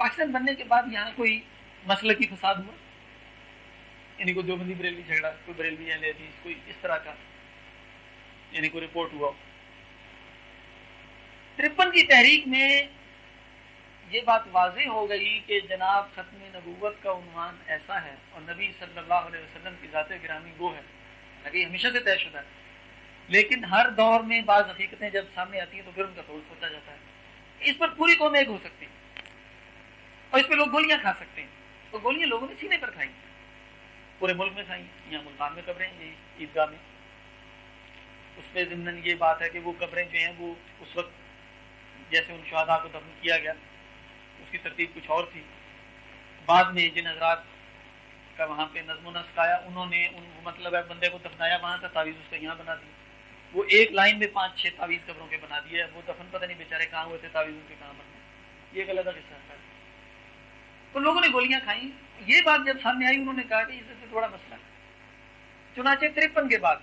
پاکستان بننے کے بعد یہاں کوئی مسلکی فساد ہوا؟ یعنی کوئی دیوبندی بریلوی جھگڑا، کوئی بریلوی اہل حدیث، کوئی اس طرح کا یعنی کوئی رپورٹ ہوا؟ 53 کی تحریک میں یہ بات واضح ہو گئی کہ جناب ختم نبوت کا عنوان ایسا ہے اور نبی صلی اللہ علیہ وسلم کی ذات گرامی وہ ہے، حالانکہ ہمیشہ سے طے شدہ ہے، لیکن ہر دور میں بعض حقیقتیں جب سامنے آتی ہیں تو پھر ان کا توڑ سوچا جاتا ہے۔ اس پر پوری قوم ایک ہو سکتی ہے اور اس پہ لوگ گولیاں کھا سکتے ہیں، تو گولیاں لوگوں نے سینے پر کھائی، پورے ملک میں کھائی، یہاں ملتان میں قبریں ہیں، عیدگاہ میں، اس پہ ضمن یہ بات ہے کہ وہ قبریں جو ہیں وہ اس وقت جیسے ان شہداء کو دفن کیا گیا اس کی ترتیب کچھ اور تھی، بعد میں جن حضرات کا وہاں پہ نظم و نسق آیا انہوں نے مطلب ہے بندے کو دفنایا وہاں سے، تعویذ اس کا یہاں بنا دی، وہ ایک لائن میں 5-6 تعویذ قبروں کے بنا دیے، وہ دفن پتہ نہیں بیچارے کہاں ہوئے تھے، تعویذ ان کے کہاں بننے، یہ ایک الگ قصہ ہے۔ تو لوگوں نے گولیاں کھائیں، یہ بات جب سامنے آئی انہوں نے کہا کہ اس سے تھوڑا مسئلہ ہے، چنانچہ 53 کے بعد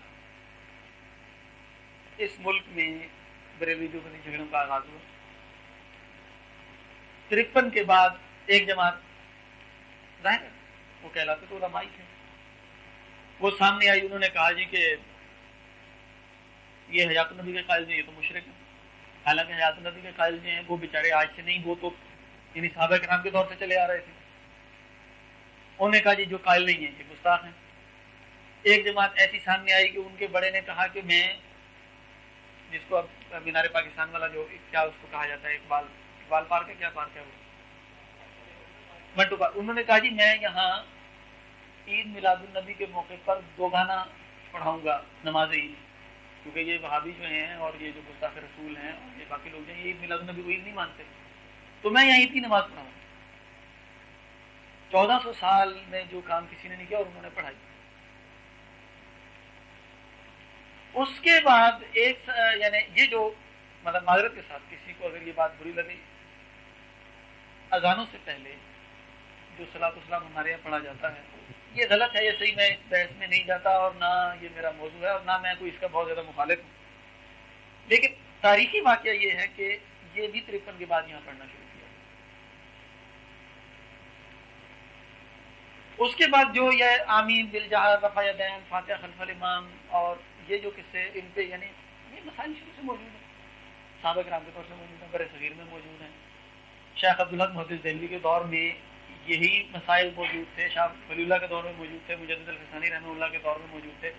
اس ملک میں بریلوی دیوبندی جھگڑوں کا آغاز ہوا۔ 53 کے بعد ایک جماعت، ظاہر ہے وہ کہلاتے تو علماء تھے، وہ سامنے آئی، انہوں نے کہا جی کہ یہ حیات النبی کے قائل ہیں، یہ تو مشرک ہیں، حالانکہ حیات النبی کے قائل جو ہیں وہ بیچارے آج سے نہیں، وہ تو یعنی صحابہ کرام کے دور سے چلے آ رہے تھے، انہوں نے کہا جی جو قائل نہیں ہیں یہ گستاخ ہیں۔ ایک جماعت ایسی سامنے آئی کہ ان کے بڑے نے کہا کہ میں، جس کو اب مینار پاکستان والا جو کیا اس کو کہا جاتا ہے، اقبال پارک ہے، کیا پارک ہے وہ، منٹو پارک، انہوں نے کہا جی میں یہاں عید میلاد النبی کے موقع پر 2 گانا پڑھاؤں گا نماز عید، کیونکہ یہ وہابی جو ہیں اور یہ جو گستاخ رسول ہیں اور یہ باقی لوگ ہیں یہ عید میلاد النبی کو عید نہیں مانتے، تو میں یہاں عید کی نماز پڑھاؤں گا۔ 1400 سال میں جو کام کسی نے نہیں کیا اور انہوں نے پڑھائی۔ اس کے بعد ایک یعنی یہ جو مطلب معذرت کے ساتھ کسی کو اگر یہ بات بری لگے، اذانوں سے پہلے جو صلاۃ والسلام ہمارے یہاں پڑھا جاتا ہے یہ غلط ہے، یہ صحیح، میں اس بحث میں نہیں جاتا اور نہ یہ میرا موضوع ہے اور نہ میں کوئی اس کا بہت زیادہ مخالف ہوں، لیکن تاریخی واقعہ یہ ہے کہ یہ بھی 53 کے بعد یہاں پڑھنا شروع کیا۔ اس کے بعد جو یہ آمین بالجہر، رفع یدین، فاتحہ خلف الامام اور یہ جو قصے ان پہ یعنی یہ مسائل شروع سے موجود ہیں، صحابہ کرام کے طور سے موجود ہیں، بر صغیر میں موجود ہیں، شیخ عبدالحق محدث دہلوی کے دور میں یہی مسائل موجود تھے، شاہ ولی اللہ کے دور میں موجود تھے، مجدد الفسانی رحمہ اللہ کے دور میں موجود تھے،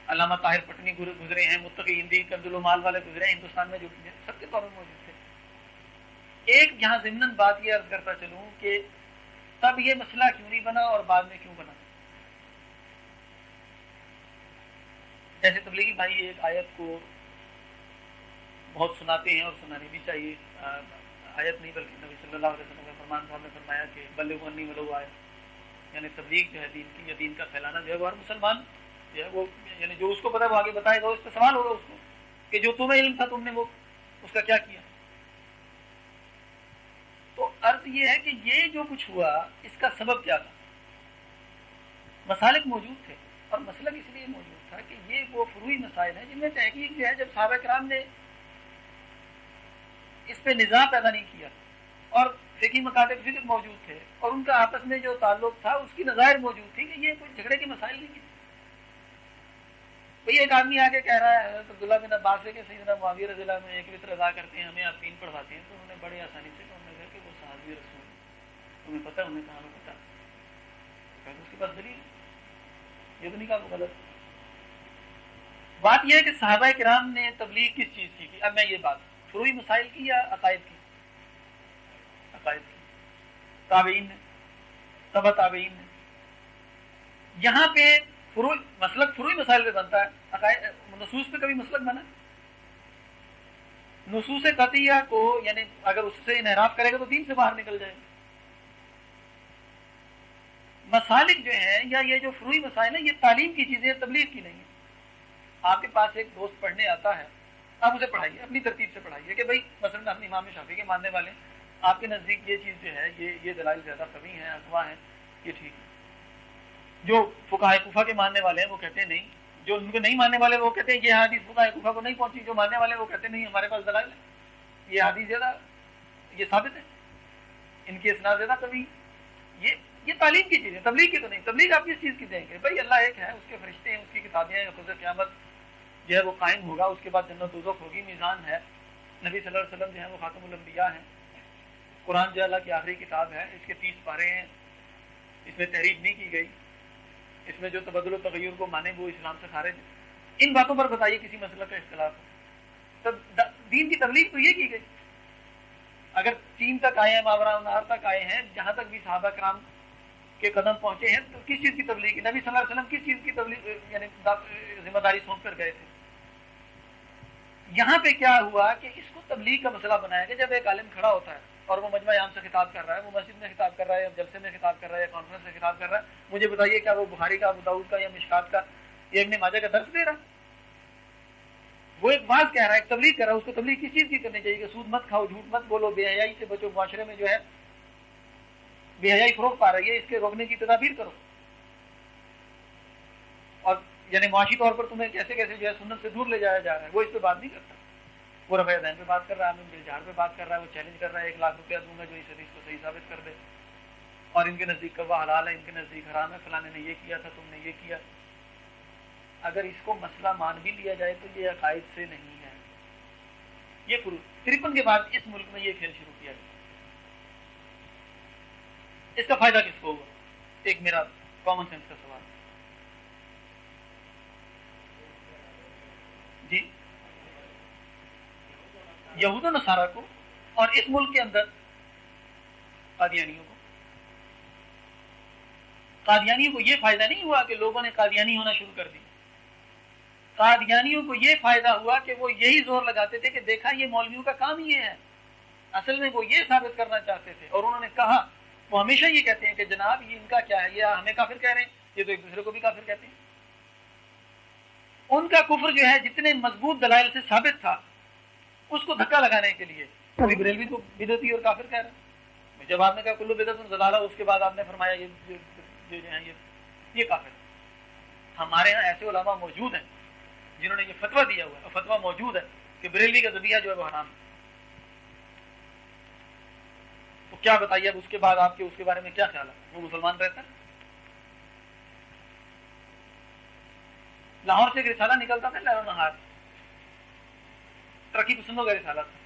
علامہ طاہر پٹنی گزرے ہیں، متقی ہندی کنز المال والے گزرے ہیں ہندوستان میں، جو سب کے دور میں موجود تھے۔ ایک یہاں ضمناً بات یہ عرض کرتا چلوں کہ تب یہ مسئلہ کیوں نہیں بنا اور بعد میں کیوں بنا۔ جیسے تبلیغی بھائی ایک آیت کو بہت سناتے ہیں اور سنانی بھی چاہیے، آیت نہیں بلکہ نبی صلی اللہ علیہ وسلم کا فرمان صاحب نے فرمایا کہ بلغوا انی ولو آیہ، یعنی تبلیغ جو ہے دین کی یا دین کا پھیلانا جو ہے وہ ہر مسلمان جو ہے وہ یعنی جو اس کو پتہ ہے وہ آگے بتائے گا، اس پہ سوال ہوگا اس کو کہ جو تمہیں علم تھا تم نے وہ اس کا کیا کیا۔ تو عرض یہ ہے کہ یہ جو کچھ ہوا اس کا سبب کیا تھا؟ مسالک موجود تھے اور مسلک اس لیے موجود تھا کہ یہ وہ فروعی مسائل ہیں جن میں تحقیق جو ہے جب صحابہ کرام نے اس پہ نظام پیدا نہیں کیا اور فقہی مکاتب فکر موجود تھے اور ان کا آپس میں جو تعلق تھا اس کی نظائر موجود تھی کہ یہ کوئی جھگڑے کے مسائل نہیں ہیں۔ بھئی ایک آدمی آگے کہہ رہا ہے حضرت عبداللہ بن عباس کے سیدنا معاویہ رضی اللہ عنہ ایک وتر ادا کرتے ہیں، ہمیں آپ 3 پڑھواتے ہیں، تو انہوں نے بڑے آسانی سے کہا کہ وہ صحابی رسول تمہیں پتہ ہے، انہیں کہا ہمیں پتہ، اس کے پاس دلیل، یہ تو نہیں کہا وہ غلط۔ بات یہ ہے کہ صحابہ کرام نے تبلیغ کس چیز کی؟ اب میں یہ بات فروعی مسائل کی یا عقائد کی؟ عقائد کی۔ تابعین نے، تبع تابعین نے، یہاں پہ مسلک فروعی مسائل پہ بنتا ہے، عقائد نصوص پہ کبھی مسلک بنا؟ نصوص قطعیہ کو یعنی اگر اس سے انحراف کرے گا تو دین سے باہر نکل جائے گا۔ مسالک جو ہیں یا یہ جو فروعی مسائل ہیں یہ تعلیم کی چیزیں، تبلیغ کی نہیں ہے۔ آپ کے پاس ایک دوست پڑھنے آتا ہے، آپ اسے پڑھائیے، اپنی ترتیب سے پڑھائیے کہ بھائی مثلا ہم امام شافعی کے ماننے والے ہیں، آپ کے نزدیک یہ چیز جو ہے یہ دلائل زیادہ قوی ہیں، اقوا ہیں، یہ ٹھیک ہے۔ جو فقہائے کوفہ کے ماننے والے ہیں وہ کہتے ہیں نہیں، جو ان کو نہیں ماننے والے وہ کہتے ہیں یہ حدیث فقہائے کوفہ کو نہیں پہنچی، جو ماننے والے وہ کہتے ہیں نہیں ہمارے پاس دلائل ہے، یہ حدیث زیادہ یہ ثابت ہے۔ ان کی اسناد زیادہ کبھی یہ تعلیم کی چیز ہے، تبلیغ کی تو نہیں. تبلیغ آپ کس چیز کی دیں گے؟ بھائی اللہ ایک ہے، اس کے فرشتے ہیں، اس کی کتابیں ہیں، خود قیامت جو ہے وہ قائم ہوگا، اس کے بعد جنت و دوزخ ہوگی، میزان ہے، نبی صلی اللہ علیہ وسلم جو ہے وہ خاتم الانبیاء ہیں، قرآن جو اللہ کی آخری کتاب ہے، اس کے 30 پارے ہیں، اس میں تحریف نہیں کی گئی، اس میں جو تبدل و تغیر کو مانے وہ اسلام سے خارج ہے. ان باتوں پر بتائیے کسی مسئلہ کا اختلاف ہے. تب دین کی تبلیغ تو یہ کی گئی. اگر چین تک آئے ہیں، ماورا النہر تک آئے ہیں، جہاں تک بھی صحابہ کرام کے قدم پہنچے ہیں، تو کس چیز کی تبلیغ کی؟ نبی صلی اللہ علیہ وسلم کس چیز کی تبلیغ یعنی ذمہ داری سونپ کر گئے تھے؟ یہاں پہ کیا ہوا کہ اس کو تبلیغ کا مسئلہ بنایا گیا. جب ایک عالم کھڑا ہوتا ہے اور وہ مجمع عام سے خطاب کر رہا ہے، وہ مسجد میں خطاب کر رہا ہے، یا جلسے میں خطاب کر رہا ہے، یا کانفرنس میں خطاب کر رہا ہے، مجھے بتائیے کیا وہ بخاری کا، ابو داؤد کا، یا مشکات کا، یا ابن ماجہ کا درس دے رہا ہے؟ وہ ایک واز کہہ رہا ہے، ایک تبلیغ کر رہا ہے. اس کو تبلیغ کس چیز کی کرنی چاہیے کہ سود مت کھاؤ، جھوٹ مت بولو، بے حیائی سے بچو، معاشرے میں جو ہے بے حیائی فروغ پا رہی ہے، اس کے روکنے کی تدابیر کرو. اور یعنی معاشی طور پر تمہیں کیسے کیسے جو ہے سنت سے دور لے جایا جا رہا ہے، وہ اس پہ بات نہیں کرتا. وہ رفع دین پہ بات کر رہا ہے، امین بالجہر پہ بات کر رہا ہے، وہ چیلنج کر رہا ہے 1 لاکھ روپیہ دوں گا جو اس حدیث کو صحیح ثابت کر دے، اور ان کے نزدیک کوا حلال ہے، ان کے نزدیک حرام ہے، فلانے نے یہ کیا تھا، تم نے یہ کیا. اگر اس کو مسئلہ مان بھی لیا جائے تو یہ عقائد سے نہیں ہے. یہ 53 کے بعد اس ملک میں یہ کھیل شروع کیا گیا. اس کا فائدہ کس کو ہوا؟ ایک میرا کامن سینس کا سوال. جی، یہود و نصارہ کو، اور اس ملک کے اندر قادیانیوں کو. قادیانیوں کو یہ فائدہ نہیں ہوا کہ لوگوں نے قادیانی ہونا شروع کر دی. قادیانیوں کو یہ فائدہ ہوا کہ وہ یہی زور لگاتے تھے کہ دیکھا یہ مولویوں کا کام یہ ہے. اصل میں وہ یہ ثابت کرنا چاہتے تھے، اور انہوں نے کہا، وہ ہمیشہ یہ کہتے ہیں کہ جناب یہ ان کا کیا ہے، یہ ہمیں کافر کہہ رہے ہیں، یہ تو ایک دوسرے کو بھی کافر کہتے ہیں. ان کا کفر جو ہے جتنے مضبوط دلائل سے ثابت تھا، اس کو دھکا لگانے کے لیے بریلوی کو بدعتی اور کافر کہہ رہے ہیں. جب آپ نے کہا کلو بدعت ضلالہ، اس کے بعد آپ نے فرمایا یہ جو ہیں یہ کافر. ہمارے ہاں ایسے علماء موجود ہیں جنہوں نے یہ فتویٰ دیا ہوا ہے، اور فتویٰ موجود ہے کہ بریلوی کا ذبیحہ جو ہے وہ حرام ہے. تو کیا بتائیے اب اس کے بعد آپ کے اس کے بارے میں کیا خیال ہے؟ وہ مسلمان رہتا ہے؟ لاہور سے ایک رسالہ نکلتا تھا، لہر و نہار، ترقی پسندوں کا رسالہ تھا.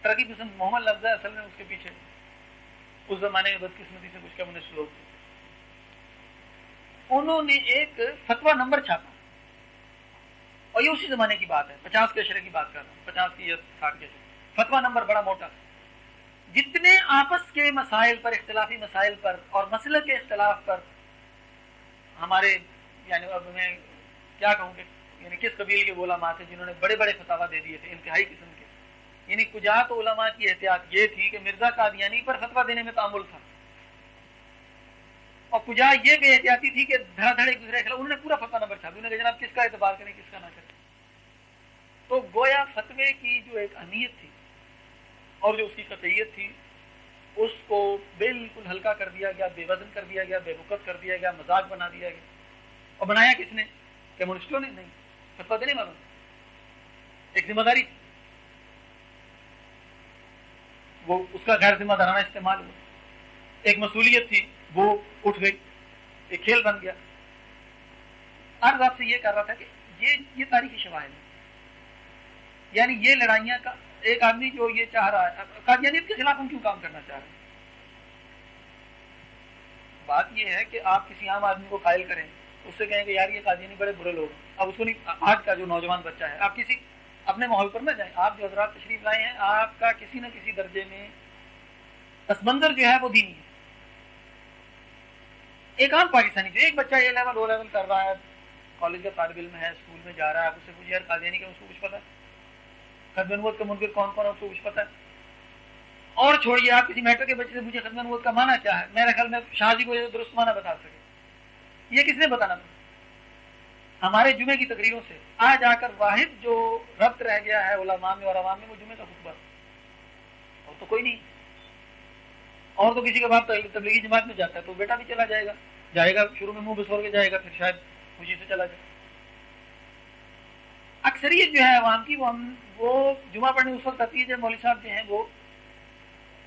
ترقی پسند محمد لفظ ہے اصل میں، اس کے پیچھے اس زمانے میں بدقسمتی سے کچھ کمیونسٹ لوگ تھے. انہوں نے ایک فتویٰ نمبر چھاپا، اور یہ اسی زمانے کی بات ہے، 50 کے عشرے کی بات کر رہا ہوں، 50 کی یا 60 کے عشرے. فتویٰ نمبر بڑا موٹا، جتنے آپس کے مسائل پر، اختلافی مسائل پر اور مسلک کے اختلاف پر ہمارے یعنی اب میں کیا کہوں کہ یعنی کس قبیل کے علماء تھے جنہوں نے بڑے بڑے فتاویٰ دے دیے تھے انتہائی قسم کے. یعنی کجات علماء کی احتیاط یہ تھی کہ مرزا قادیانی پر فتویٰ دینے میں تعامل تھا، اور کجا یہ بے احتیاطی تھی کہ دھڑا دھڑ ایک دوسرے کے خلاف. انہوں نے پورا فتویٰ نمبر چھاپا، انہوں نے جناب کس کا اعتبار کریں کس کا نہ کریں. تو گویا فتوے کی جو ایک اہمیت تھی اور جو اس کی قطعیت تھی، اس کو بالکل ہلکا کر دیا گیا، بے وزن کر دیا گیا، بے وقت کر دیا گیا، مذاق بنا دیا گیا. اور بنایا کس نے؟ کمیونسٹوں نے نہیں، فتویٰ دینے والوں نے. ایک ذمہ داری تھی، وہ اس کا غیر ذمہ دارانہ استعمال ہوا. ایک مسئولیت تھی، وہ اٹھ گئی، ایک کھیل بن گیا. عرض آپ سے یہ کر رہا تھا کہ یہ تاریخی شواہد ہے. یعنی یہ لڑائیاں کا ایک آدمی جو یہ چاہ رہا ہے، قادیانیت کے خلاف ہم کیوں کام کرنا چاہ رہے ہیں؟ بات یہ ہے کہ آپ کسی عام آدمی کو قائل کریں، اس سے کہیں کہ یار یہ قادیانی بڑے برے لوگ ہیں. اب اس کو نہیں، آج کا جو نوجوان بچہ ہے، آپ کسی اپنے ماحول پر نہ جائیں. آپ جو حضرات تشریف لائے ہیں، آپ کا کسی نہ کسی درجے میں پس منظر جو ہے وہ دینی ہے. ایک عام پاکستانی جو ایک بچہ اے لیول او لیول کر رہا ہے، کالج کا طالب علم ہے، اسکول میں جا رہا ہے، آپ اس سے پوچھیں یار قادیانی کا، اس کو کچھ پتا ہے؟ ختم نبوت کا منکر کون کون ہے، اس کو کچھ پتا ہے؟ اور چھوڑیے، آپ کسی میٹر کے بچے سے پوچھیں ختم نبوت کا معنی کیا ہے، میرے خیال میں شاہ جی کو یہ درست معنی بتا سکے. یہ کس نے بتانا؟ ہمارے جمعے کی تقریروں سے آج آ کر واحد جو ربط رہ گیا ہے علماء میں اور عوام میں، وہ جمعے کا خطبہ، اور تو کوئی نہیں. اور تو کسی کا باپ تبلیغی جماعت میں جاتا ہے تو بیٹا بھی چلا جائے گا شروع میں منہ بسور کے جائے گا، پھر شاید خوشی سے چلا جائے. اکثریت جو ہے عوام کی، وہ جمعہ پڑھنے اس وقت آتی ہے جب مولوی صاحب جو ہیں وہ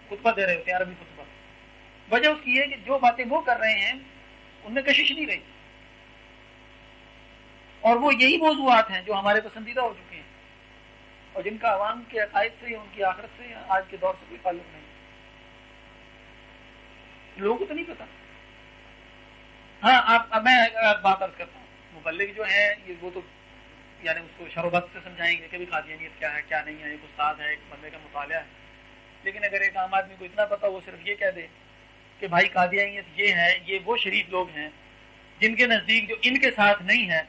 خطبہ دے رہے ہوتے ہیں، عربی خطبہ. وجہ اس کی ہے کہ جو باتیں وہ کر رہے ہیں ان میں کشش نہیں رہی، اور وہ یہی موضوعات ہیں جو ہمارے پسندیدہ ہو چکے ہیں اور جن کا عوام کے عقائد سے یا ان کی آخرت سے یا آج کے دور سے کوئی تعلق نہیں. لوگوں کو تو نہیں پتا. ہاں میں بات عرض کرتا ہوں، مبلغ جو ہے یہ وہ تو یعنی اس کو شر و بد سے سمجھائیں گے کہ بھی قادیانیت کیا ہے کیا نہیں ہے، ایک استاد ہے، ایک بندے کا مطالعہ ہے. لیکن اگر ایک عام آدمی کو اتنا پتا وہ صرف یہ کہہ دے کہ بھائی قادیانیت یہ ہے، یہ وہ شریف لوگ ہیں جن کے نزدیک جو ان کے ساتھ نہیں ہے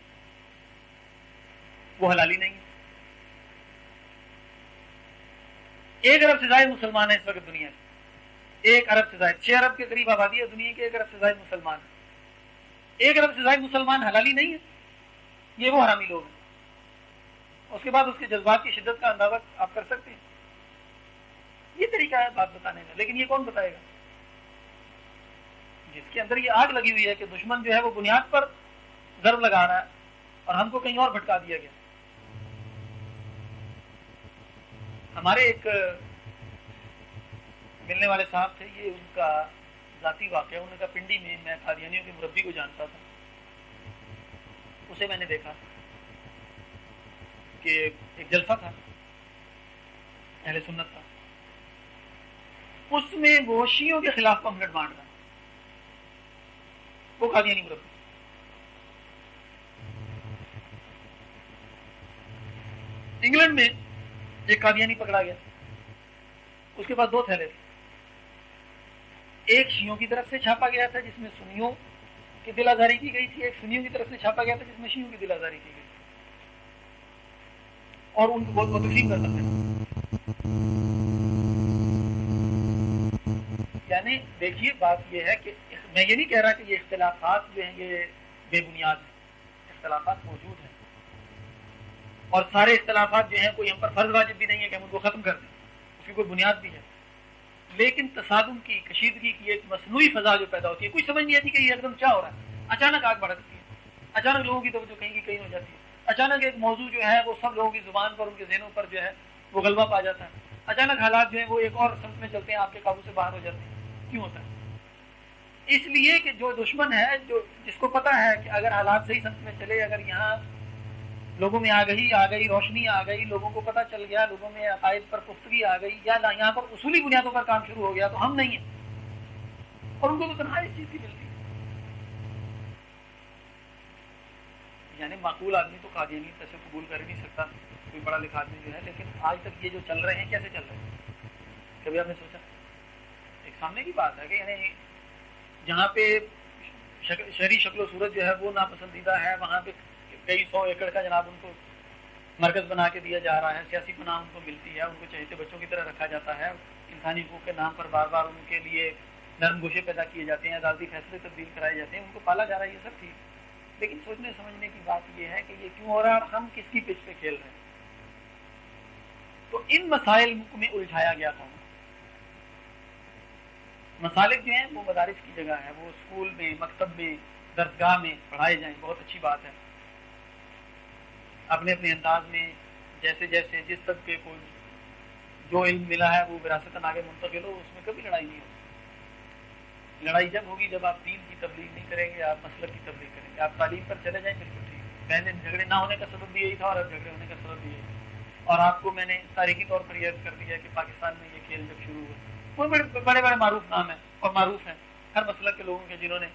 وہ حلالی نہیں ہے. 1 ارب سے زائد مسلمان ہیں اس وقت دنیا میں، 1 ارب سے زائد، 6 ارب کے قریب آبادی ہے دنیا کی، 1 ارب سے زائد مسلمان ہیں. 1 ارب سے زائد مسلمان حلالی نہیں ہے، یہ وہ حرامی لوگ ہیں. اس کے بعد اس کے جذبات کی شدت کا اندازہ آپ کر سکتے ہیں. یہ طریقہ ہے بات بتانے کا. لیکن یہ کون بتائے گا؟ جس کے اندر یہ آگ لگی ہوئی ہے کہ دشمن جو ہے وہ بنیاد پر ضرب لگا رہا ہے اور ہم کو کہیں اور بھٹکا دیا گیا. ہمارے ایک ملنے والے صاحب تھے، یہ ان کا ذاتی واقعہ. انہوں نے کہا پنڈی میں میں قادیانیوں کے مربی کو جانتا تھا، اسے میں نے دیکھا کہ ایک جلسہ تھا اہل سنت کا، اس میں وہ شیعوں کے خلاف پمفلٹ بانٹ رہا، وہ قادیانی مربی. انگلینڈ میں ایک قادیانی پکڑا گیا، اس کے پاس 2 تھیلے تھے. ایک شیعوں کی طرف سے چھاپا گیا تھا جس میں سنیوں کی دل آزاری کی گئی تھی، ایک سنیوں کی طرف سے چھاپا گیا تھا جس میں شیعوں کی دل آزاری کی گئی تھی، اور ان کو بہت تقسیم کرتا تھا. یعنی دیکھیے بات یہ ہے کہ میں یہ نہیں کہہ رہا کہ یہ اختلافات جو ہیں یہ بے بنیاد ہیں، اختلافات موجود ہیں، اور سارے اختلافات جو ہیں کوئی ہم پر فرض واجب بھی نہیں ہے کہ ہم ان کو ختم کر دیں، اس کی کوئی بنیاد بھی ہے. لیکن تصادم کی، کشیدگی کی ایک مصنوعی فضا جو پیدا ہوتی ہے، کوئی سمجھ نہیں آتی کہ یہ ایک دم کیا ہو رہا ہے. اچانک آگ بھڑکتی ہے، اچانک لوگوں کی توجہ کہیں کی کہیں ہو جاتی ہے، اچانک ایک موضوع جو ہے وہ سب لوگوں کی زبان پر، ان کے ذہنوں پر جو ہے وہ غلبہ پا جاتا ہے، اچانک حالات جو ہیں وہ ایک اور سمت میں چلتے ہیں، آپ کے قابو سے باہر ہو جاتے ہیں. کیوں ہوتا ہے؟ اس لیے کہ جو دشمن ہے، جو جس کو پتا ہے کہ اگر حالات صحیح سمت میں چلے، اگر یہاں لوگوں میں آگہی آ گئی، روشنی آ گئی، لوگوں کو پتہ چل گیا، لوگوں میں عقائد پر پختگی آ گئی، یا یہاں پر اصولی بنیادوں پر کام شروع ہو گیا تو ہم نہیں ہیں، اور ان کو تو تنہائی اس چیز کی ملتی ہے. یعنی معقول آدمی تو قادیانی سے قبول کر ہی نہیں سکتا، کوئی پڑھا لکھا آدمی جو ہے. لیکن آج تک یہ جو چل رہے ہیں کیسے چل رہے ہیں؟ کبھی آپ نے سوچا؟ ایک سامنے کی بات ہے کہ یعنی جہاں پہ شہری شکل و صورت جو ہے وہ ناپسندیدہ ہے، وہاں پہ کئی 100 ایکڑ کا جناب ان کو مرکز بنا کے دیا جا رہا ہے، سیاسی پناہ ان کو ملتی ہے، ان کو چہیتے بچوں کی طرح رکھا جاتا ہے، انسانی حقوق کے نام پر بار بار ان کے لیے نرم گوشے پیدا کیے جاتے ہیں، عدالتی فیصلے تبدیل کرائے جاتے ہیں، ان کو پالا جا رہا ہے. یہ سب ٹھیک، لیکن سوچنے سمجھنے کی بات یہ ہے کہ یہ کیوں ہو رہا ہے اور ہم کس کی پچ پہ کھیل رہے ہیں. تو ان مسائل میں الجھایا گیا تھا. مسالک جو ہیں وہ مدارس کی جگہ ہے، وہ اسکول میں، مکتب میں، درسگاہ میں پڑھائے جائیں، بہت اچھی بات ہے. اپنے اپنے انداز میں جیسے جیسے جس طبقے کو جو علم ملا ہے وہ وراثتاً آگے منتقل ہو، اس میں کبھی لڑائی نہیں ہوگی. لڑائی جب ہوگی جب آپ دین کی تبلیغ نہیں کریں گے، آپ مسلک کی تبلیغ کریں گے. آپ تعلیم پر چلے جائیں بالکل ٹھیک. پہلے جھگڑے نہ ہونے کا سبب بھی یہی تھا اور اب جھگڑے ہونے کا سبب بھی یہی تھا. اور آپ کو میں نے تاریخی طور پر یاد کر دیا کہ پاکستان میں یہ کھیل جب شروع ہوئے، وہ بڑے بڑے معروف نام ہیں اور معروف ہیں ہر مسلک کے لوگوں کے، جنہوں نے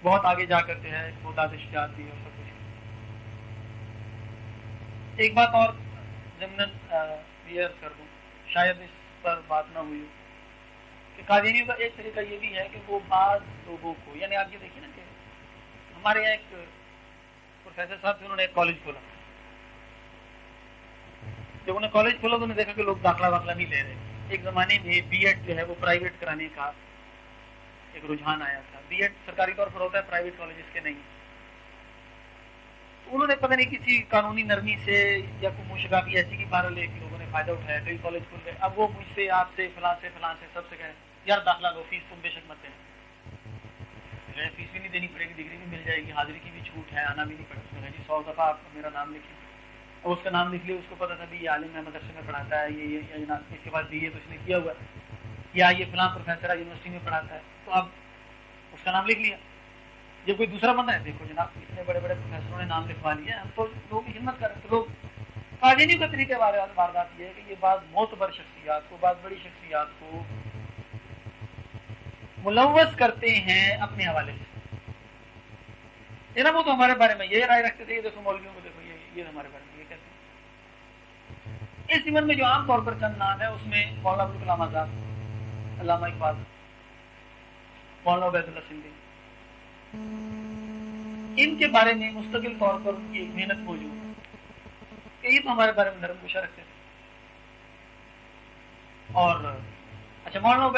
بہت آگے جا کر جو ہے بہت شجاعت دی اور سب کچھ. ایک بات اور ضمناً کلیئر کر دوں، شاید اس پر بات نہ ہوئی، کہ قادیانیوں کا ایک طریقہ یہ بھی ہے کہ وہ بعض لوگوں کو، یعنی آپ یہ دیکھیں نا کہ ہمارے یہاں ایک پروفیسر صاحب تھے، انہوں نے ایک کالج کھولا. جب انہوں نے کالج کھولا تو انہوں نے دیکھا کہ لوگ داخلہ نہیں لے رہے. ایک زمانے میں بی ایڈ جو ہے وہ پرائیویٹ کرانے کا ایک رجحان آیا تھا. بی ایڈ سرکاری طور پر ہوتا ہے، پرائیویٹ کالجز کے نہیں. انہوں نے پتہ نہیں کسی قانونی نرمی سے یا کوئی مشغابی ایسی کی بارہ لے کے لوگوں نے فائدہ اٹھایا، کئی کالج کھل گئے. اب وہ مجھ سے، آپ سے، فلاں سے سب سے کہیں یار داخلہ لو، فیس تم بے شک مت دینا، فیس بھی نہیں دینی پڑے گی، ڈگری بھی مل جائے گی، حاضری کی بھی چھوٹ ہے، آنا بھی نہیں پڑتا. جی 100 دفعہ آپ میرا نام لکھیے، اور اس کا نام لکھ لیا. اس کو پتا تھا بھی یہ عالم ہے، مدرسے میں پڑھاتا ہے، یہ جناب اس کے بعد بی اے تو اس نے کیا ہوا ہے. یا یہ فلاں پروفیسر ہے یونیورسٹی میں پڑھاتا ہے، تو اب اس کا نام لکھ لیا. جب کوئی دوسرا بندہ ہے، دیکھو جناب اتنے بڑے بڑے پروفیسروں نے نام لکھوا لیا، ہم تو لوگوں کی ہمت کر رہے ہیں. تو لوگ قادیانیوں کا طریقہ واردات یہ ہے کہ یہ بعض معتبر شخصیات کو، بعض بڑی شخصیات کو ملوث کرتے ہیں اپنے حوالے سے. وہ تو ہمارے بارے میں یہ رائے رکھتے تھے، یہ دیکھو مولویوں کو دیکھو یہ ہمارے بارے میں یہ کہتے ہیں. اس زمن میں جو عام طور پر چند نام ہے، اس میں مولانا ابوالکلام آزاد، علامہ اقبال، مولانا عبید اللہ سندھی، ان کے بارے میں مستقل طور پر ان کی ایک محنت موجود ہے کہ یہ تو ہمارے بارے میں نرم گوشہ رکھتے تھے. اور اچھا مولانا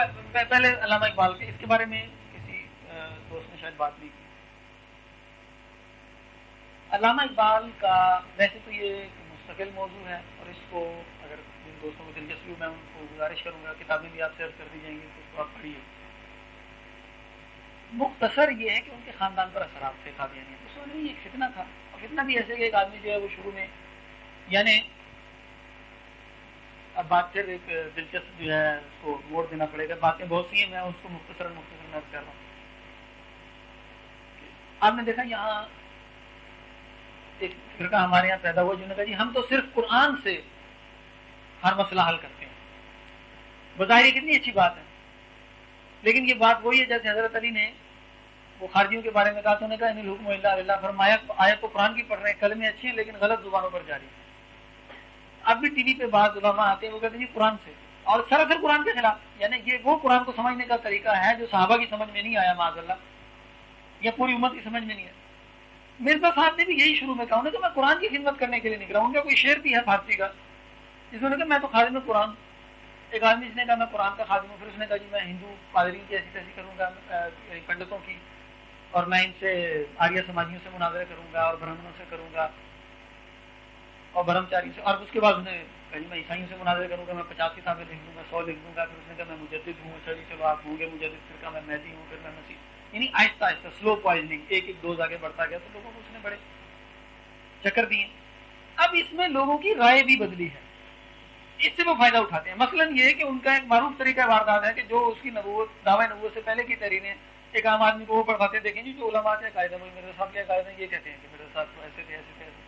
پہلے علامہ اقبال کے، اس کے بارے میں کسی دوست نے شاید بات نہیں کی. علامہ اقبال کا ویسے تو یہ ایک مستقل موضوع ہے، اور اس کو اگر جن دوستوں کو دلچسپی ہو میں ان کو گزارش کروں گا کتابیں بھی آپ سرچ کر دی جائیں گی تو اس کو آپ پڑھیے. مختصر یہ ہے کہ ان کے خاندان پر اثرات تھے قادیانیت. اس میں یہ فتنہ تھا، اور فتنہ بھی ایسے کہ ایک آدمی جو ہے وہ شروع میں، یعنی اب بات پھر ایک دلچسپ جو ہے اس کو موڑ دینا پڑے گا، باتیں بہت سی ہیں، میں اس کو مختصر کر رہا ہوں. آپ نے دیکھا یہاں ایک فرقہ ہمارے یہاں پیدا ہوا جنہوں نے کہا جی ہم تو صرف قرآن سے ہر مسئلہ حل کرتے ہیں. بظاہر یہ کتنی اچھی بات ہے، لیکن یہ بات وہی ہے جیسے حضرت علی نے وہ خارجیوں کے بارے میں کہا تو انہوں نے کہا ان الحکم الا للہ، فرمایا آیت تو قرآن کی پڑھ رہے ہیں، کلمے اچھے ہیں لیکن غلط زبانوں پر جاری ہیں. اب بھی ٹی وی پہ بعض علماء آتے ہیں وہ کہتے ہیں جی قرآن سے، اور سراسر قرآن کے خلاف. یعنی یہ وہ قرآن کو سمجھنے کا طریقہ ہے جو صحابہ کی سمجھ میں نہیں آیا معاذ اللہ، یا پوری امت کی سمجھ میں نہیں آیا. مرزا صاحب نے بھی یہی شروع میں کہا، انہوں نے کہا میں قرآن کی خدمت کرنے کے لیے نہیں کر رہا ہوں. ان کا کوئی شعر بھی ہے فارسی کا جس میں نے کہا میں تو خادم قرآن. ایک آدمی جس نے کہا میں قرآن کا خادم ہوں، پھر اس نے کہا جی میں ہندو پادری کی ایسی تیسی کروں گا، پنڈتوں کی، اور میں ان سے آریہ سماجیوں سے مناظرے کروں گا اور برہمنوں سے کروں گا اور برہمچاری سے. اور اس کے بعد انہوں نے کہا جی میں عیسائیوں سے مناظرے کروں گا، میں 50 کتابیں لکھ دوں گا، 100 لکھ دوں گا. پھر اس نے کہا میں مجدد ہوں. اچھا جی چلو آپ ہوں گے مجدد، پھر کہا میں مہدی ہوں، پھر میں مسیح. یعنی آہستہ آہستہ سلو پوائزننگ، ایک ایک ڈوز آگے بڑھتا گیا. تو لوگوں کو اس نے بڑے چکر دیے. اب اس میں لوگوں کی رائے بھی بدلی ہے، اس سے وہ فائدہ اٹھاتے ہیں. مثلا یہ کہ ان کا ایک معروف طریقہ واردات ہے کہ جو اس کی نبوت، دعوی نبوت سے پہلے کی تحریریں ایک عام آدمی کو وہ پڑھاتے دیکھیں جی جو علماء کے قاعدے میں مرزا صاحب کے قاعدے یہ کہتے ہیں کہ مرزا صاحب تو ایسے تھے ایسے تھے ایسے،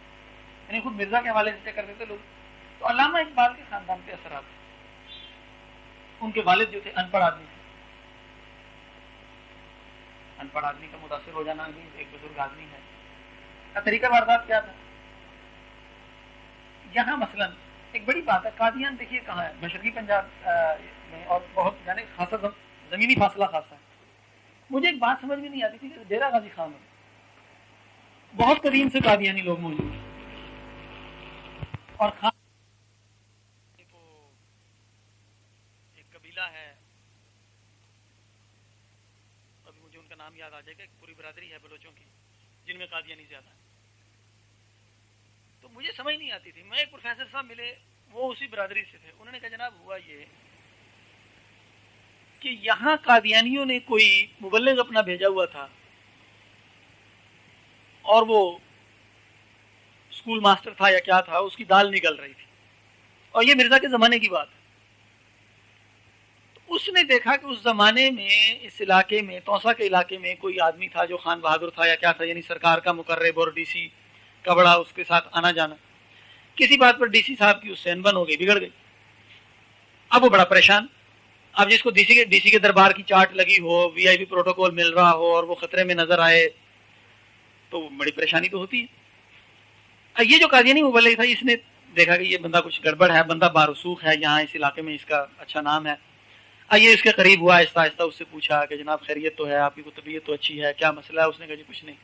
یعنی خود مرزا کے حوالے سے کر دیتے لوگ. تو علامہ اقبال کے خاندان کے اثرات، ان کے والد جو تھے ان پڑھ آدمی تھے. ان پڑھ آدمی کا متاثر ہو جانا بھی ایک بزرگ آدمی ہے. کا طریقہ واردات کیا تھا یہاں؟ مثلا ایک بڑی بات ہے، قادیان دیکھیے کہاں ہے، مشرقی پنجاب میں، اور بہت یعنی خاصا زمینی فاصلہ خاصا ہے. مجھے ایک بات سمجھ میں نہیں آتی تھی کہ ڈیرہ غازی خان میں بہت قدیم سے قادیانی لوگ موجود ہیں، اور خان ایک قبیلہ ہے، ابھی مجھے ان کا نام یاد آ جائے گا، ایک پوری برادری ہے بلوچوں کی جن میں قادیانی زیادہ ہے. تو مجھے سمجھ نہیں آتی تھی. میں ایک پروفیسر صاحب ملے، وہ اسی برادری سے تھے. انہوں نے کہا جناب ہوا یہ کہ یہاں قادیانیوں نے کوئی مبلغ اپنا بھیجا ہوا تھا، اور وہ اسکول ماسٹر تھا یا کیا تھا، اس کی دال نکل رہی تھی، اور یہ مرزا کے زمانے کی بات ہے. تو اس نے دیکھا کہ اس زمانے میں اس علاقے میں، توسا کے علاقے میں کوئی آدمی تھا جو خان بہادر تھا یا کیا تھا، یعنی سرکار کا مقرب اور ڈی سی کا بڑا اس کے ساتھ آنا جانا. کسی بات پر ڈی سی صاحب کی اس سے انبن ہو گئی، بگڑ گئی. اب وہ بڑا پریشان. اب جس کو ڈی سی کے دربار کی چارٹ لگی ہو، وی آئی پی پروٹوکول مل رہا ہو، اور وہ خطرے میں نظر آئے تو بڑی پریشانی تو ہوتی ہے. یہ جو قادیانی مبلغ تھا، اس نے دیکھا کہ یہ بندہ کچھ گڑبڑ ہے، بندہ بارسوخ ہے یہاں اس علاقے میں، اس کا اچھا نام ہے. یہ اس کے قریب ہوا، آہستہ آہستہ اس سے پوچھا کہ جناب خیریت تو ہے، آپ کی طبیعت تو اچھی ہے، کیا مسئلہ ہے؟ اس نے کہا جی کچھ نہیں.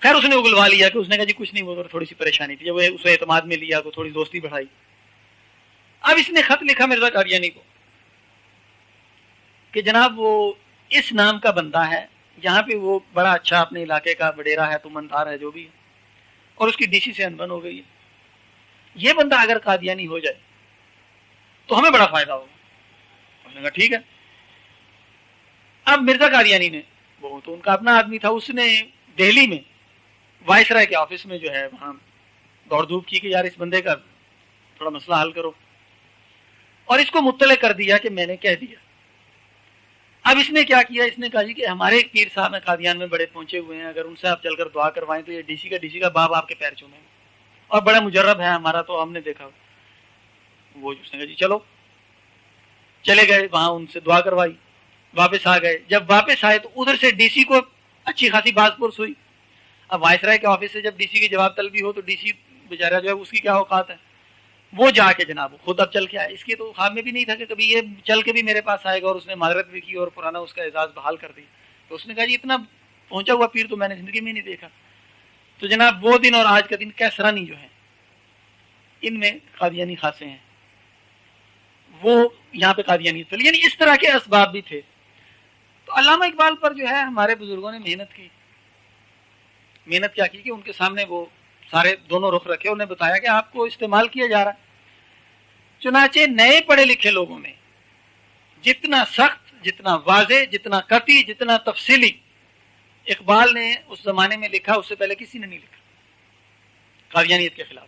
خیر اس نے اگلوا لیا کہ اس نے کہا جی کچھ نہیں، وہ تھوڑی سی پریشانی تھی. جب وہ اسے اعتماد میں لیا تو تھوڑی دوستی بڑھائی. اب اس نے خط لکھا مرزا قادیانی کو کہ جناب وہ اس نام کا بندہ ہے یہاں پہ، وہ بڑا اچھا اپنے علاقے کا وڈیرا ہے، تمندار ہے جو بھی ہے، اور اس کی ڈی سی سے انبن ہو گئی ہے. یہ بندہ اگر قادیانی ہو جائے تو ہمیں بڑا فائدہ ہوگا. اس نے کہا ٹھیک ہے. اب مرزا قادیانی نے، وہ تو ان کا اپنا آدمی تھا، اس نے دہلی میں وائس رائے کے آفس میں جو ہے وہاں دوڑ دھوپ کی کہ یار اس بندے کا تھوڑا مسئلہ حل کرو. اور اس کو مطلع کر دیا کہ میں نے کہہ دیا. اب اس نے کیا کیا, اس نے کہا جی کہ ہمارے ایک پیر صاحب ہیں قادیان میں بڑے پہنچے ہوئے ہیں, اگر ان سے آپ چل کر دعا کروائیں تو یہ ڈی سی کا باپ آپ کے پیر چومیں گے, اور بڑا مجرب ہے ہمارا, تو ہم نے دیکھا. وہ اس نے کہا جی چلو, چلے گئے وہاں, ان سے دعا کروائی, واپس آ گئے. جب واپس آئے تو ادھر سے ڈی سی کو اچھی خاصی باز پرس ہوئی. اب وائسرائے کے آفس سے جب ڈی سی کی جواب طلبی ہو تو ڈی سی بیچارہ جو ہے اس کی کیا اوقات ہے, وہ جا کے جناب خود اب چل کے آئے. اس کی تو خواب میں بھی نہیں تھا کہ کبھی یہ چل کے بھی میرے پاس آئے گا, اور اس نے معذرت بھی کی اور پرانا اس کا اعزاز بحال کر دی. تو اس نے کہا جی اتنا پہنچا ہوا پیر تو میں نے زندگی میں نہیں دیکھا. تو جناب وہ دن اور آج کا دن کیسرانی جو ہے, ان میں قادیانی خاصے ہیں, وہ یہاں پہ قادیانی تھے. یعنی اس طرح کے اسباب بھی تھے. تو علامہ اقبال پر جو ہے ہمارے بزرگوں نے محنت کی. محنت کیا کی کہ ان کے سامنے وہ سارے دونوں رخ رکھے, انہیں بتایا کہ آپ کو استعمال کیا جا رہا ہے. چنانچہ نئے پڑھے لکھے لوگوں میں جتنا سخت, جتنا واضح, جتنا قطعی, جتنا تفصیلی اقبال نے اس زمانے میں لکھا, اس سے پہلے کسی نے نہیں لکھا قادیانیت کے خلاف.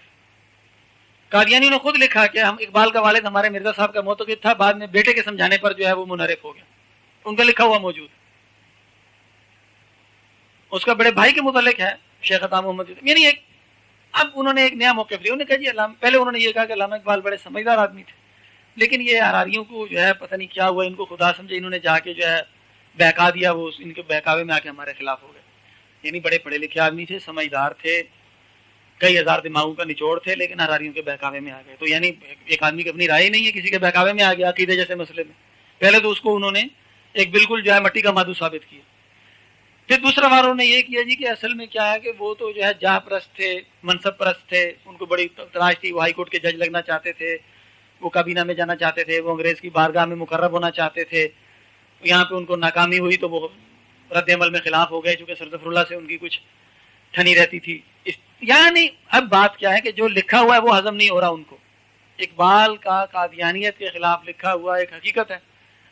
قادیانی نے خود لکھا کہ ہم, اقبال کا والد ہمارے مرزا صاحب کا معتقد تھا, بعد میں بیٹے کے سمجھانے پر جو ہے وہ منحرف ہو گیا. ان کا لکھا ہوا موجود. اس کا بڑے بھائی کے متعلق ہے شیخ عطا محمد. یعنی ایک, اب انہوں نے ایک نیا موقف لیا. انہوں نے کہا جی پہلے انہوں نے یہ کہا کہ علامہ اقبال بڑے سمجھدار آدمی تھے, لیکن یہ حراریوں کو جو ہے پتہ نہیں کیا ہوا, ان کو خدا سمجھے, انہوں نے جا کے جو ہے بہکا دیا, وہ ان کے بہکاوے میں آ کے ہمارے خلاف ہو گئے. یعنی بڑے پڑھے لکھے آدمی تھے, سمجھدار تھے, کئی ہزار دماغوں کا نچوڑ تھے, لیکن حراریوں کے بہکاوے میں آ گئے. تو یعنی ایک آدمی کی اپنی رائے نہیں ہے, کسی کے بہکاوے میں آ گیا عقیدے جیسے مسئلے میں. پہلے تو اس کو انہوں نے ایک بالکل جو ہے مٹی کا مادو ثابت کیا. پھر دوسرا بار انہوں نے یہ کیا جی کہ اصل میں کیا ہے کہ وہ تو جو ہے جاہ پرست تھے, منصب پرست تھے, ان کو بڑی تلاش تھی, وہ ہائی کورٹ کے جج لگنا چاہتے تھے, وہ کابینہ میں جانا چاہتے تھے, وہ انگریز کی بارگاہ میں مقرب ہونا چاہتے تھے. یہاں پہ ان کو ناکامی ہوئی تو وہ رد عمل میں خلاف ہو گئے, چونکہ سر ظفر اللہ سے ان کی کچھ ٹھنی رہتی تھی. یعنی اب بات کیا ہے کہ جو لکھا ہوا ہے وہ ہضم نہیں ہو رہا ان کو. اقبال کا قادیانیت کے خلاف لکھا ہوا ایک حقیقت ہے.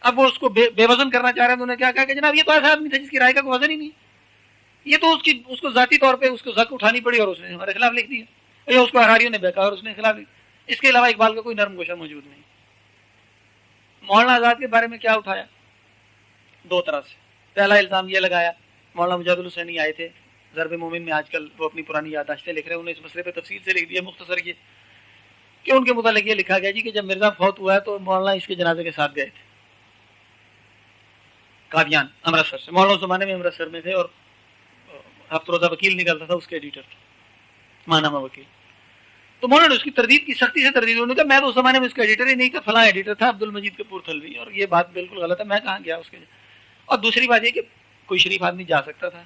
اب وہ اس کو بے وزن کرنا چاہ رہے ہیں. انہوں نے کیا کہا کہ جناب یہ تو ایسا آدمی تھا جس کی رائے کا کوئی وزن ہی نہیں, یہ تو اس کو ذاتی طور پہ اس کو زک اٹھانی پڑی اور اس نے ہمارے خلاف لکھ دیا, یا اس کو حراریوں نے بہکا اور اس نے خلاف لکھ. اس کے علاوہ اقبال کا کوئی نرم گوشہ موجود نہیں. مولانا آزاد کے بارے میں کیا اٹھایا, دو طرح سے. پہلا الزام یہ لگایا, مولانا مجاہد الحسینی آئے تھے ضرب مومن میں, آج کل وہ اپنی پرانی یادداشتیں لکھ رہے ہیں, انہوں نے اس مسئلے پہ تفصیل سے لکھ دیا مختصر یہ کہ ان کے متعلق یہ لکھا گیا جی کہ جب مرزا فوت ہوا ہے تو مولانا اس کے جنازے کے ساتھ گئے تھے قادیان امرتسر سے. مولانا اس زمانے میں امرتسر میں تھے اور ہفتہ روزہ وکیل نکلتا تھا, اس کے ایڈیٹر تھے, ماہنامہ وکیل. تو مولانا نے اس کی تردید کی, سختی سے تردید. انہوں نے کہا میں تو اس زمانے میں اس کا ایڈیٹر ہی نہیں تھا, فلاں ایڈیٹر تھا عبد المجید کپور تھلوی, اور یہ بات بالکل غلط ہے, میں کہاں گیا اس کے. اور دوسری بات یہ کہ کوئی شریف آدمی جا سکتا تھا,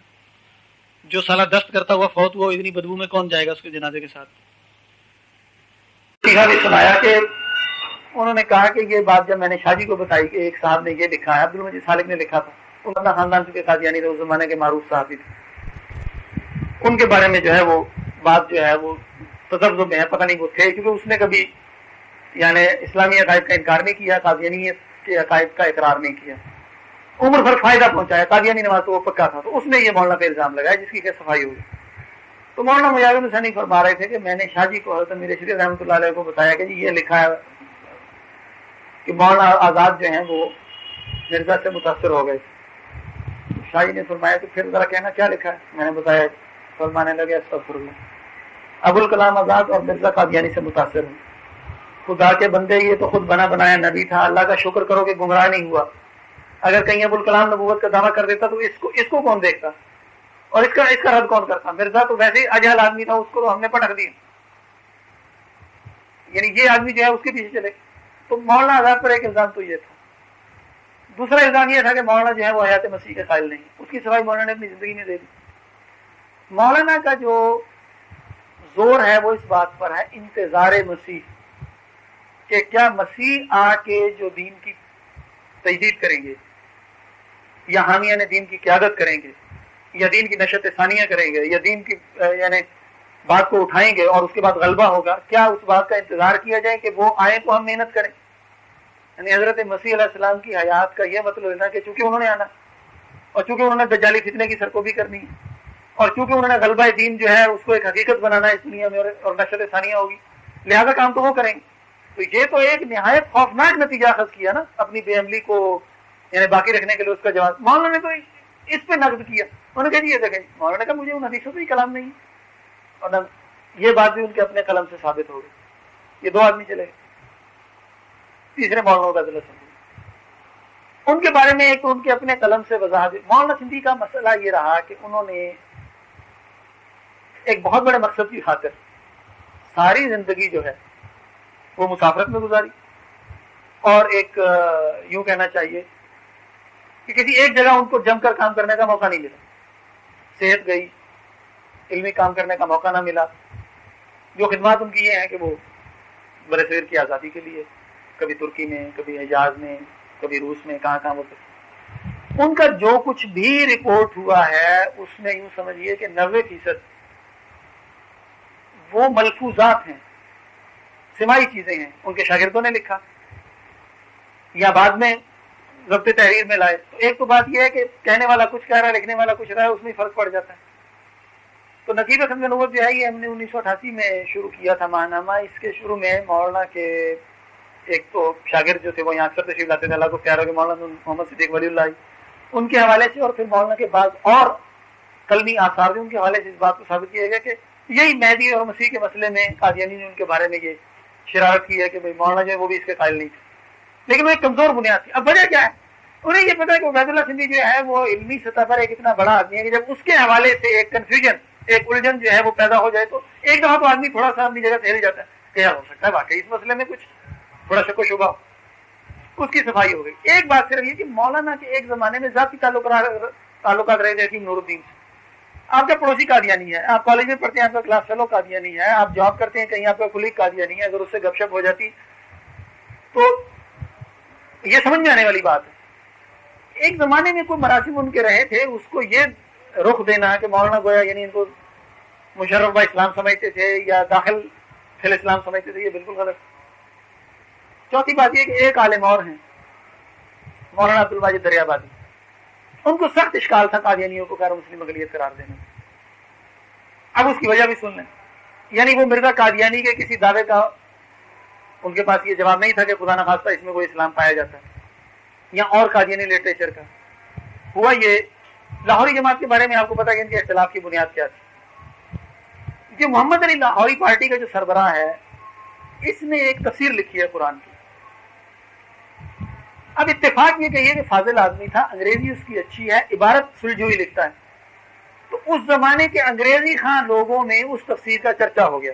جو سالہ دست کرتا ہوا فوت ہوا, اتنی بدبو میں کون جائے گا اس کے جنازے کے ساتھ. سنایا کہ انہوں نے کہا کہ یہ بات جب میں نے شاہ جی کو بتائی کہ ایک صاحب نے یہ لکھا ہے, عبد المجید سالک نے لکھا تھا, ان کا خاندان کے قادیانی تھے, اس زمانے کے معروف صحافی تھے, ان کے بارے میں جو ہے وہ بات جو ہے وہ تذبذب میں ہے, پتہ نہیں وہ تھے, کیونکہ اس نے کبھی یعنی اسلامی عقائد کا انکار نہیں کیا, قادیانیت کے عقائد کا اقرار نہیں کیا, عمر بھر فائدہ پہنچایا. قادیانی نماز تو وہ پکا تھا, تو اس نے یہ مولانا پہ الزام لگایا جس کی کہ صفائی ہوئی. تو مولانا مجاہد الحسینی فرما رہے تھے کہ میں نے شاہ جی کو, حضرت میر شریف رحمۃ اللہ علیہ کو بتایا کہ جی یہ لکھا ہے کہ مولانا آزاد جو ہیں وہ مرزا سے متاثر ہو گئے. شاہ جی نے فرمایا کہ پھر ذرا کہنا کیا لکھا ہے. میں نے بتایا, فرمانے لگے استغفر اللہ, ابوالکلام آزاد اور مرزا قادیانی سے متاثر ہوں. خدا کے بندے, یہ تو خود بنا بنایا نبی تھا, اللہ کا شکر کرو کہ گمراہ نہیں ہوا. اگر کہیں ابوالکلام نبوت کا دعویٰ کر دیتا تو اس کو کون دیکھتا, اور اس کا رد کون کرتا. مرزا تو ویسے ہی اجہل آدمی تھا, اس کو تو ہم نے پٹک دیا, یعنی یہ آدمی جو ہے اس کے پیچھے چلے. تو مولانا آزاد پر ایک الزام تو یہ تھا. دوسرا الزام یہ تھا کہ مولانا جو ہے وہ حیات مسیح کے قائل نہیں, اس کی صفائی مولانا نے اپنی زندگی میں دے دی. مولانا کا جو زور ہے وہ اس بات پر ہے انتظار مسیح, کہ کیا مسیح آ کے جو دین کی تجدید کریں گے, یا حامیان دین کی قیادت کریں گے, یا دین کی نشت ثانیہ کریں گے, یا دین کی یعنی بات کو اٹھائیں گے اور اس کے بعد غلبہ ہوگا, کیا اس بات کا انتظار کیا جائے کہ وہ آئیں تو ہم محنت کریں. یعنی حضرت مسیح علیہ السلام کی حیات کا یہ مطلب ہے کہ چونکہ انہوں نے آنا, اور چونکہ انہوں نے دجالی فتنے کی سرکوبی کرنی ہے, اور چونکہ انہوں نے غلبہ دین جو ہے اس کو ایک حقیقت بنانا ہے اس دنیا میں, اور نشت ثانیہ ہوگی, لہذا کام تو وہ کریں گے. تو تو یہ تو ایک نہایت خوفناک نتیجہ اخذ کیا نا اپنی بے عملی کو یعنی باقی رکھنے کے لیے. اس کا جواب مولانا نے تو اس پہ نقد کیا. انہوں نے کہا جی یہ دیکھیں, مولانا نے کہا مجھے ان حدیثوں پہ ہی کلام نہیں ہے, اور یہ بات بھی ان کے اپنے قلم سے ثابت ہو گئی. یہ دو آدمی چلے گئے. تیسرے مولانا عبید اللہ سندھی, ان کے بارے میں ایک ان کے اپنے قلم سے وضاحت. مولانا سندھی کا مسئلہ یہ رہا کہ انہوں نے ایک بہت بڑے مقصد کی خاطر ساری زندگی جو ہے وہ مسافرت میں گزاری, اور ایک یوں کہنا چاہیے کہ کسی ایک جگہ ان کو جم کر کام کرنے کا موقع نہیں ملا. صحت گئی, علمی کام کرنے کا موقع نہ ملا. جو خدمات ان کی یہ ہیں کہ وہ برصغیر کی آزادی کے لیے کبھی ترکی میں, کبھی حجاز میں, کبھی روس میں, کہاں کہاں وہ. ان کا جو کچھ بھی رپورٹ ہوا ہے اس میں یوں سمجھیے کہ 90% وہ ملفوظات ہیں, سماعی چیزیں ہیں. ان کے شاگردوں نے لکھا یا بعد میں ضبط تحریر میں لائے. تو ایک تو بات یہ ہے کہ کہنے والا کچھ کہہ رہا ہے, لکھنے والا کچھ رہا ہے, اس میں فرق پڑ جاتا ہے. تو نقیب ختم نبوت جو ہے یہ ہم نے 1988 میں شروع کیا تھا ماہنامہ. اس کے شروع میں مولانا کے ایک تو شاگرد جو تھے وہ یہاں اکثر تشریف لاتے تھے, اللہ کو پیارا کہ مولانا محمد صدیق ولی اللہ, ان کے حوالے سے, اور پھر مولانا کے بعد اور قلمی آثار ان کے حوالے سے اس بات کو ثابت کیا گیا کہ یہی مہدی اور مسیح کے مسئلے میں قادیانی نے ان کے بارے میں یہ شرارت کی ہے کہ بھائی مولانا جو ہے وہ بھی اس کے قائل نہیں تھے, لیکن وہ ایک کمزور بنیاد تھی. اب وجہ کیا ہے؟ انہیں یہ پتا ہے کہ عبید اللہ سندھی جو ہے وہ علمی سطح پر ایک اتنا بڑا آدمی ہے کہ جب اس کے حوالے سے ایک کنفیوژن, ایک الجھن جو ہے وہ پیدا ہو جائے تو ایک دفعہ تو آدمی تھوڑا سا اپنی جگہ سے ہل جاتا ہے کہ یار ہو سکتا ہے واقعی اس مسئلے میں کچھ تھوڑا شک و شبہ ہو. اس کی صفائی ہو گئی. ایک بات صرف یہ کہ مولانا کے ایک زمانے میں ذاتی تعلقات رہے تھے حکیم نور الدین سے. آپ کا پڑوسی قادیانی ہے, آپ کالج میں پڑھتے ہیں, آپ کا کلاس فیلو قادیانی ہے, آپ جاب کرتے ہیں کہیں, آپ کا کلیگ قادیانی ہے. اگر اس سے گپ شپ ہو جاتی تو یہ سمجھ میں آنے والی بات ہے. ایک زمانے میں کوئی مراسم ان کے رہے تھے, اس کو یہ رخ دینا کہ مولانا گویا یعنی ان کو مشرف با اسلام سمجھتے تھے یا داخل فی اسلام سمجھتے تھے, یہ بالکل غلط. چوتھی بات یہ کہ ایک عالم اور ہیں مولانا عبد الماجد دریابادی, ان کو سخت اشکال تھا قادیانیوں کو غیر مسلم اقلیت قرار دینے. اب اس کی وجہ بھی سن لیں. یعنی وہ مرزا قادیانی کے کسی دعوے کا ان کے پاس یہ جواب نہیں تھا کہ خدا نخواستہ اس میں کوئی اسلام پایا جاتا ہے, یا اور قادیانی لٹریچر کا. ہوا یہ لاہوری جماعت کے بارے میں آپ کو پتا کہ ان کے اختلاف کی بنیاد کیا تھی. جو محمد علی لاہوری پارٹی کا جو سربراہ ہے, اس نے ایک تفسیر لکھی ہے قرآن کی. اب اتفاق یہ کہیے کہ فاضل آدمی تھا, انگریزی اس کی اچھی ہے, عبارت سلجھ ہوئی لکھتا ہے. تو اس زمانے کے انگریزی خاں لوگوں میں اس تفسیر کا چرچا ہو گیا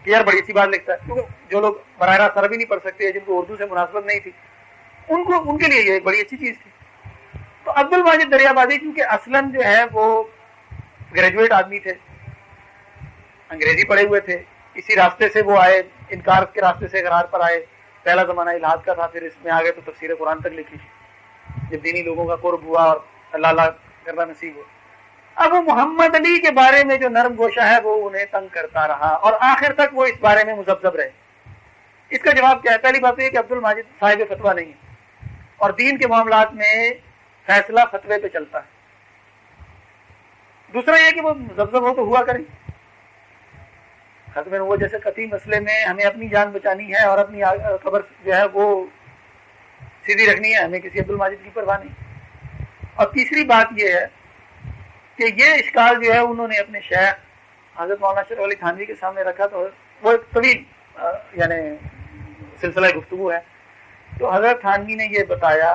کہ یار بڑی سی بات لکھتا ہے, کیونکہ جو لوگ براہ راست عربی نہیں پڑھ سکتے, جن کو اردو سے مناسبت نہیں تھی, ان کے لیے یہ ایک بڑی اچھی چیز تھی. تو عبد الماجد دریابادی کیونکہ اصلاً جو ہے وہ گریجویٹ آدمی تھے, انگریزی پڑھے ہوئے تھے, اسی راستے سے وہ آئے, انکار کے راستے سے اقرار پر آئے. پہلا زمانہ الہاد کا تھا, پھر اس میں آگے تو تفسیر قرآن تک لکھی جب دینی لوگوں کا قرب ہوا اور اللہ اللہ کرنا نصیب ہوا. اب وہ محمد علی کے بارے میں جو نرم گوشہ ہے وہ انہیں تنگ کرتا رہا, اور آخر تک وہ اس بارے میں مذبذب رہے. اس کا جواب کیا ہے؟ پہلی بات یہ کہ عبد الماجد صاحب فتویٰ نہیں ہے, اور دین کے معاملات میں فیصلہ فتوے پہ چلتا ہے. دوسرا یہ کہ وہ مذبذب ہو تو ہوا کریں. ختم وہ جیسے قطعی مسئلے میں ہمیں اپنی جان بچانی ہے اور اپنی خبر جو ہے وہ سیدھی رکھنی ہے, ہمیں کسی عبد الماجد کی پرواہ نہیں. اور تیسری بات یہ ہے کہ یہ اشکال جو ہے انہوں نے اپنے شیخ حضرت مولانا اشرف علی تھانوی کے سامنے رکھا. تو وہ ایک طویل یعنی سلسلہ گفتگو ہے. تو حضرت تھانوی نے یہ بتایا,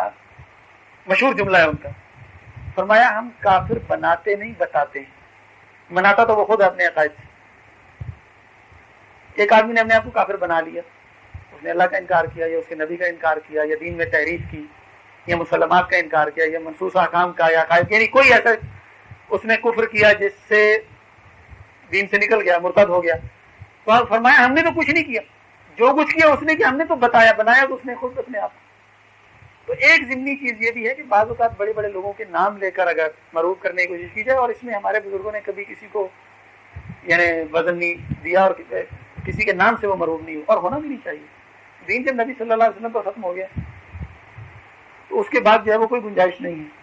مشہور جملہ ہے ان کا, فرمایا ہم کافر بناتے نہیں بتاتے ہیں. مناتا تو وہ خود اپنے عقائد سے. ایک آدمی نے اپنے آپ کو کافر بنا لیا, اس نے اللہ کا انکار کیا, یا اس کے نبی کا انکار کیا, یا دین میں تحریف کی, یا مسلمات کا انکار کیا, یا منصوص احکام کا, یا عقائد, یعنی کوئی ایسا اس نے کفر کیا جس سے دین سے نکل گیا, مرتد ہو گیا. تو فرمایا ہم نے تو کچھ نہیں کیا, جو کچھ کیا اس نے کیا, ہم نے تو بتایا, بنایا تو اس نے خود اپنے آپ. تو ایک ضمنی چیز یہ بھی ہے کہ بعض اوقات بڑے بڑے لوگوں کے نام لے کر اگر معروف کرنے کی کوشش کی جائے, اور اس میں ہمارے بزرگوں نے کبھی کسی کو یعنی وزن نہیں دیا, اور کسی کے نام سے وہ معروف نہیں ہو, اور ہونا بھی نہیں چاہیے. دین جب نبی صلی اللہ علیہ وسلم پر ختم ہو گیا تو اس کے بعد جو ہے وہ کوئی گنجائش نہیں ہے.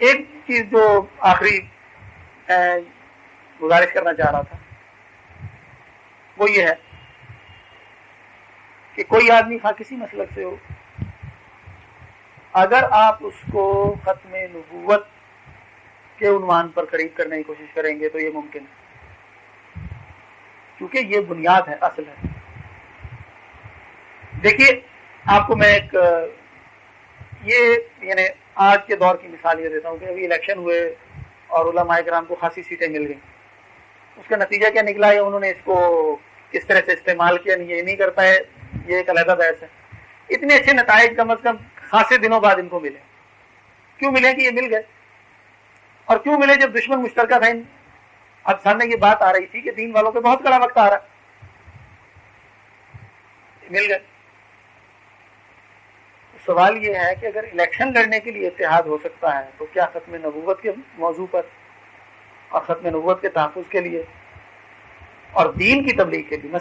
ایک چیز جو آخری گزارش کرنا چاہ رہا تھا وہ یہ ہے کہ کوئی آدمی خواہ کسی مسلک سے ہو، اگر آپ اس کو ختم نبوت کے عنوان پر قریب کرنے کی کوشش کریں گے تو یہ ممکن ہے، کیونکہ یہ بنیاد ہے، اصل ہے۔ دیکھیے آپ کو میں ایک یعنی آج کے دور کی مثال یہ دیتا ہوں کہ ابھی الیکشن ہوئے اور علماء کرام کو خاصی سیٹیں مل گئیں، اس کا نتیجہ کیا نکلا ہے، انہوں نے اس کو کس طرح سے استعمال کیا یہ نہیں کر پائے، یہ ایک علیحدہ بحث ہے۔ اتنے اچھے نتائج کم از کم خاصے دنوں بعد ان کو ملے، کیوں ملے کہ یہ مل گئے، اور کیوں ملے جب دشمن مشترکہ تھا۔ اب سامنے یہ بات آ رہی تھی کہ دین والوں پہ بہت کڑا وقت آ رہا، مل گئے۔ سوال یہ ہے کہ اگر الیکشن لڑنے کے لیے اتحاد ہو سکتا ہے تو کیا ختم نبوت کے موضوع پر اور ختم نبوت کے تحفظ کے لیے اور دین کی تبلیغ کے لیے